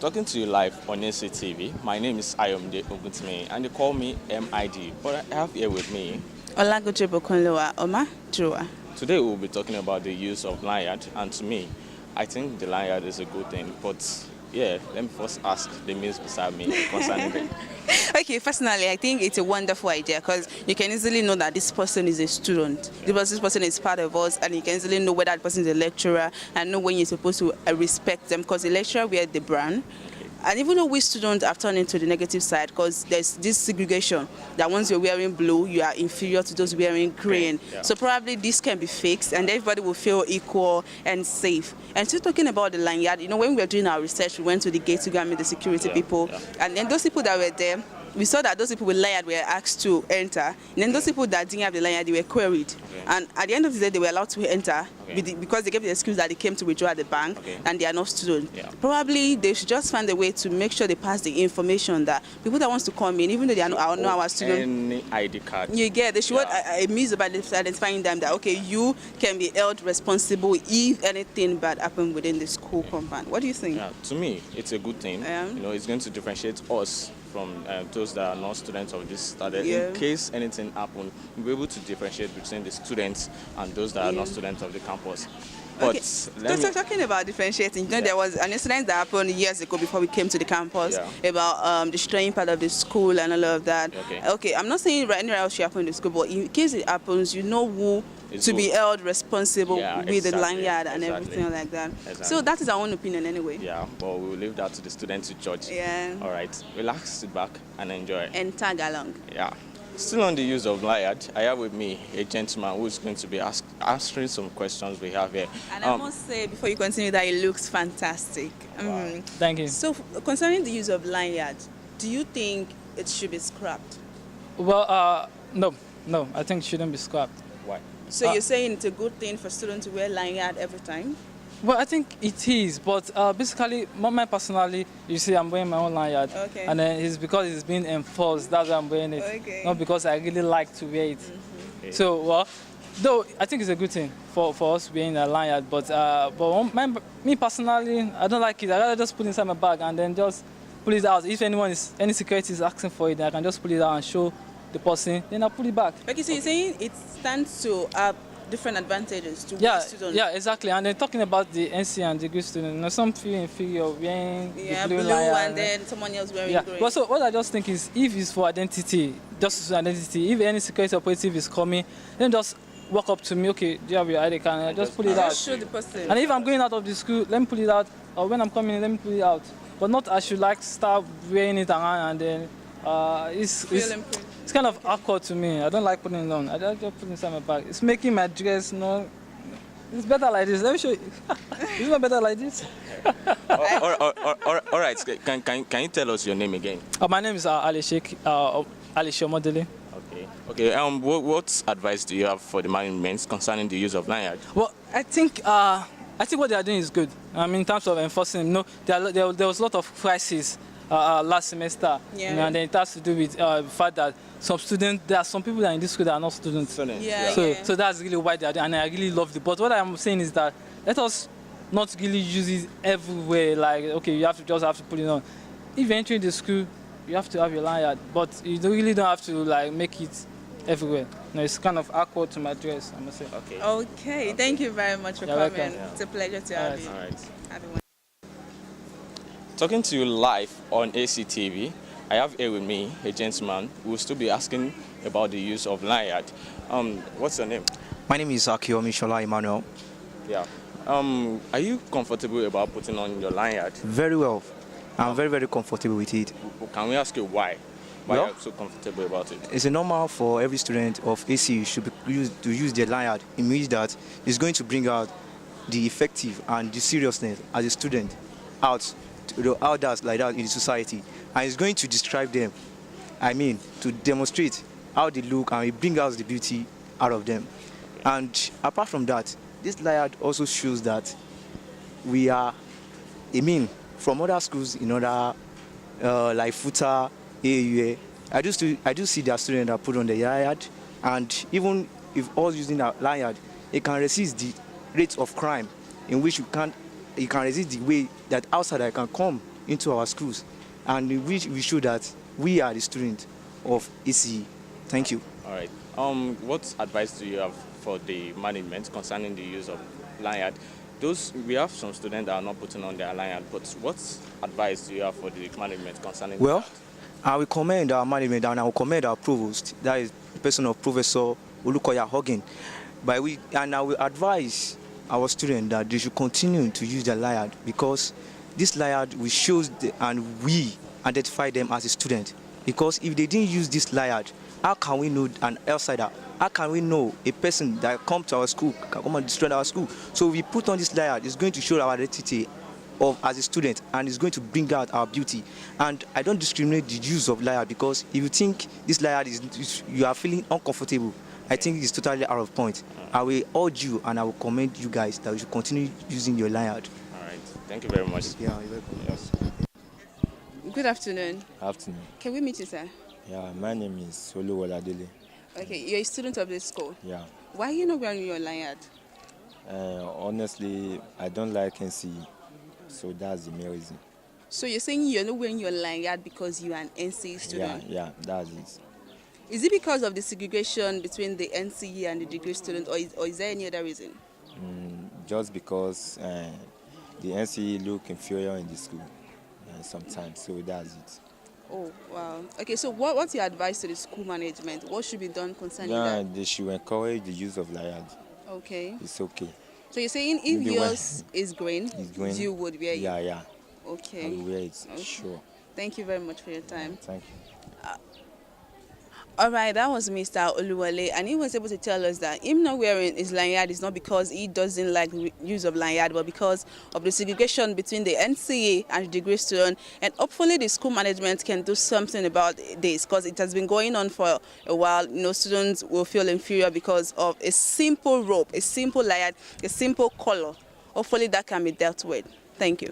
talking to you live on NCTV. My name is Ayomde Oguntime, and they call me MID. But I have here with me Today we'll be talking about the use of Lineyard, and to me, I think the Lineyard is a good thing. But yeah, let me first ask the miss beside me concerning it. Okay, personally, I think it's a wonderful idea because you can easily know that this person is a student. Yeah. This person is part of us, and you can easily know whether that person is a lecturer and know when you're supposed to respect them, because the lecturer wears the brand. And even though we students have turned into the negative side, because there's this segregation that once you're wearing blue, you are inferior to those wearing green. Yeah. So probably this can be fixed and everybody will feel equal and safe. And still talking about the Lineyard, you know, when we were doing our research, we went to the gate to go and meet the security people. Yeah. And then those people that were there, we saw that those people with Lineyard were asked to enter. And then those people that didn't have the Lineyard, they were queried. Okay. And at the end of the day, they were allowed to enter because they gave the excuse that they came to withdraw at the bank and they are not students. Yeah. Probably they should just find a way to make sure they pass the information that people that wants to come in, even though they are not our students. Any ID card. You get, they should a means about identifying them that, okay, you can be held responsible if anything bad happened within the school compound. What do you think? Yeah, to me, it's a good thing. You know, it's going to differentiate us from those that are not students of this study. In case anything happened, we'll be able to differentiate between the students and those that are not students of the campus. But talking about differentiating, you know, there was an incident that happened years ago before we came to the campus about destroying part of the school and all of that. Okay, I'm not saying anywhere else should happen in the school, but in case it happens, you know who to be held responsible with the Lineyard and everything like that. So that is our own opinion anyway. Yeah, but we'll leave that to the students to judge. Yeah. All right, relax, sit back and enjoy. And tag along. Yeah. Still on the use of Lineyard, I have with me a gentleman who is going to be answering some questions we have here. And I must say, before you continue, that it looks fantastic. Wow. Thank you. So, concerning the use of Lineyard, do you think it should be scrapped? Well, no, I think it shouldn't be scrapped. Why? So you're saying it's a good thing for students to wear Lineyard every time? Well, I think it is, but basically, my personally, you see, I'm wearing my own Lineyard, and then it's because it's being enforced. That's why I'm wearing it, not because I really like to wear it. So, well, though I think it's a good thing for us wearing a Lineyard, but me personally, I don't like it. I rather just put it inside my bag and then just pull it out. If any security is asking for it, I can just pull it out and show the person, then I'll put it back. Okay, so you're saying it stands to different advantages to students. Yeah, exactly. And then talking about the NC and degree students, you know, some feel inferior wearing the blue and then someone else wearing green. But so what I just think is, if it's for identity, just identity, if any security operative is coming, then just walk up to me, okay, do you have your ID card? Just pull it out. Show the person. And if I'm going out of the school, let me pull it out. Or when I'm coming in, let me pull it out. But not I should like start wearing it around and then it's kind of awkward to me. I don't like putting it on. I just put it inside my bag. It's making my dress, it's better like this. Let me show you. It's not better like this. All right. Can you tell us your name again? My name is Ali Modele. Okay. What advice do you have for the management concerning the use of Lineyard? Well, I think what they are doing is good. I mean, in terms of enforcing, you know, there was a lot of crises last semester, you know, and then it has to do with the fact that there are some people that are in this school that are not students. So that's really why they are doing, and I really love it. But what I'm saying is that let us not really use it everywhere. Like, okay, you have to put it on. If you're entering the school, you have to have your Lineyard, but you really don't have to like make it everywhere. No, it's kind of awkward to my dress, I must say. Okay. Thank you very much for coming. It's a pleasure to have you. All right. Talking to you live on ACTV, I have here with me a gentleman who will still be asking about the use of Lineyard. What's your name? My name is Akiyomi Shola Emmanuel. Yeah. Are you comfortable about putting on your Lineyard? Very well. I'm very, very comfortable with it. Can we ask you why? Why are you so comfortable about it? It's a normal for every student of AC to use their Lineyard. It means that it's going to bring out the effective and the seriousness as a student out to the others like that in the society, and it's going to describe them. I mean, to demonstrate how they look, and it brings out the beauty out of them. And apart from that, this Lineyard also shows that we are, from other schools in other like FUTA, AUA, I do see their students that put on the Lineyard, and even if all using a Lineyard, it can resist the rates of crime in which you can resist the way that outsider can come into our schools, and we show that we are the students of ACE. Thank you. All right. What advice do you have for the management concerning the use of Lineyard? We have some students that are not putting on their Lineyard, but what advice do you have for the management concerning Well, that? I will commend our management and I will commend our provost, that is the person of Professor Olukoya Hogan. And I will advise our students that they should continue to use their Lineyard, because this Lineyard will show and we identify them as a student. Because if they didn't use this Lineyard, how can we know an outsider? How can we know a person that come to our school, can come and destroy our school? So we put on this Lineyard, it's going to show our identity as a student, and it's going to bring out our beauty. And I don't discriminate the use of Lineyard, because if you think this Lineyard you are feeling uncomfortable, I think it's totally out of point. I will urge you and I will commend you guys that you should continue using your Lineyard. All right. Thank you very much. Yeah, you're welcome. Yes. Good afternoon. Afternoon. Can we meet you, sir? Yeah, my name is Oluwaladele. Okay, you're a student of this school. Yeah. Why are you not wearing your Lineyard? Honestly, I don't like NCE, so that's the main reason. So you're saying you're not wearing your Lineyard because you're an NCE student? Yeah, that's it. Is it because of the segregation between the NCE and the degree student, or is there any other reason? Just because the NCE look inferior in the school sometimes, so that's it. Oh, wow. Okay, so what's your advice to the school management? What should be done concerning that? They should encourage the use of Lineyard. Okay. It's okay. So you're saying if Maybe yours is green, green, you would wear it? Yeah. Okay. I will wear it, Okay. sure. Thank you very much for your time. Thank you. All right, that was Mr. Oluwale, and he was able to tell us that him not wearing his Lineyard is not because he doesn't like the use of Lineyard, but because of the segregation between the NCA and the degree student. And hopefully the school management can do something about this, because it has been going on for a while. Students will feel inferior because of a simple rope, a simple Lineyard, a simple color. Hopefully that can be dealt with. Thank you.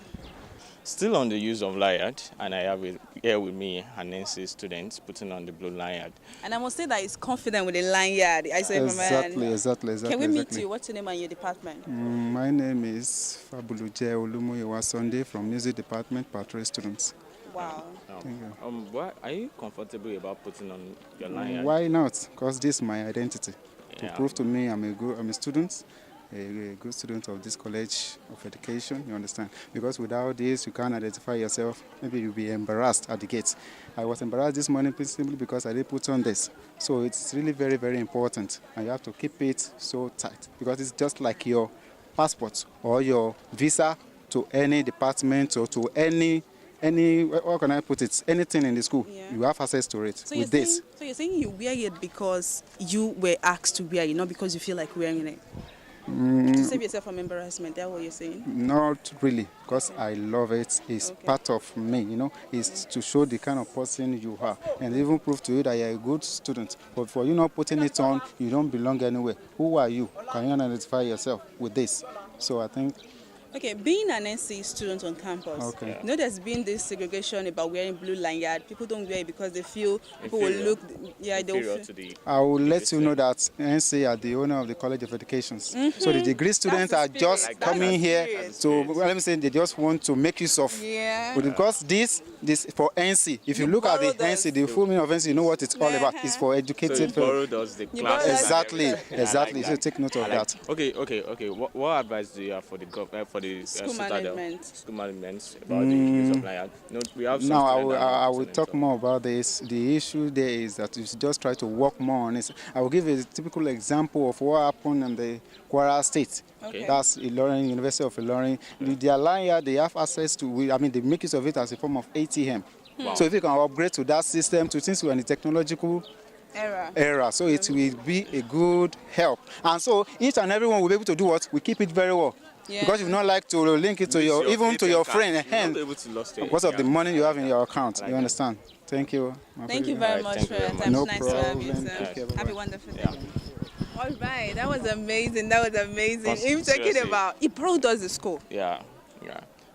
Still on the use of Lineyard, and I have here with me an NC student putting on the blue Lineyard. And I must say that he's confident with the Lineyard. I say, Exactly. Can we meet you? What's your name and your department? My name is Fabuluje Olumuyiwa Sunday from Music Department, Patriot Students. Wow. Thank you. Why are you comfortable about putting on your Lineyard? Why not? Because this is my identity. Yeah. To prove to me I'm a student, a good student of this college of education, you understand? Because without this, you can't identify yourself. Maybe you'll be embarrassed at the gates. I was embarrassed this morning simply because I didn't put on this. So it's really very, very important. And you have to keep it so tight, because it's just like your passport or your visa to any department or to any how can I put it? Anything in the school, you have access to it with this. So you're saying you wear it because you were asked to wear it, not because you feel like wearing it? To save yourself from embarrassment, that's what you're saying? Not really, because I love it. It's part of me, It's to show the kind of person you are, and even prove to you that you're a good student. But for you not putting it on, you don't belong anywhere. Who are you? Can you identify yourself with this? So I think... Okay, being an NC student on campus, there's been this segregation about wearing blue Lineyard. People don't wear it because they feel people will look, I will let you know that NC are the owner of the College of Education. So the degree students are just coming here. So let me say they just want to make use of. But because this for NC. If you look at the NC, the full meaning of NC, you know what it's all about. It's for educated. So you borrowed us the class. Exactly. So take note of that. Okay. What advice do you have for the school management about the use of Lineyard? We have some I will talk more about this. The issue there is that you should just try to work more on it. I will give a typical example of what happened in the Kwara State. That's Ilorin, University of Ilorin. Their Lineyard, they have access to, they make use of it as a form of ATM. Wow. So if you can upgrade to that system, to things we're in the technological era, so it will be a good help. And so each and everyone will be able to do what? We keep it very well. Because you not like to link it to your friend because of the money you have in your account. You understand? Thank you. Thank you very much for your time. No nice problem. To have you, sir. Have a wonderful day. All right, that was amazing. Him talking about, he brought us the school. They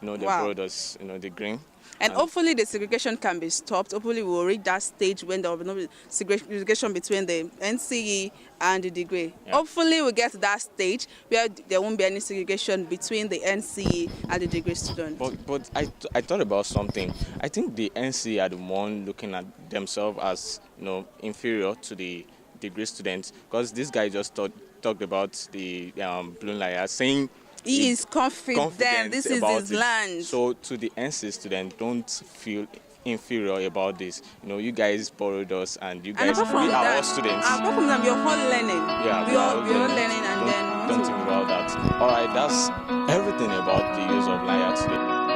brought us, the green. And hopefully the segregation can be stopped. Hopefully we will reach that stage when there will be no segregation between the NCE and the degree. Yeah. Hopefully we'll get to that stage where there won't be any segregation between the NCE and the degree student. But I thought about something. I think the NCE are the one looking at themselves as, you know, inferior to the degree students, because this guy just talked about the Lineyard, saying he is confident this is his land. So to the NC student, don't feel inferior about this. You know, you guys borrowed us, and you guys, we are all students. Apart from them, you're all learning. Yeah, we're all learning, and then don't think about that. All right, that's everything about the use of Lineyard today.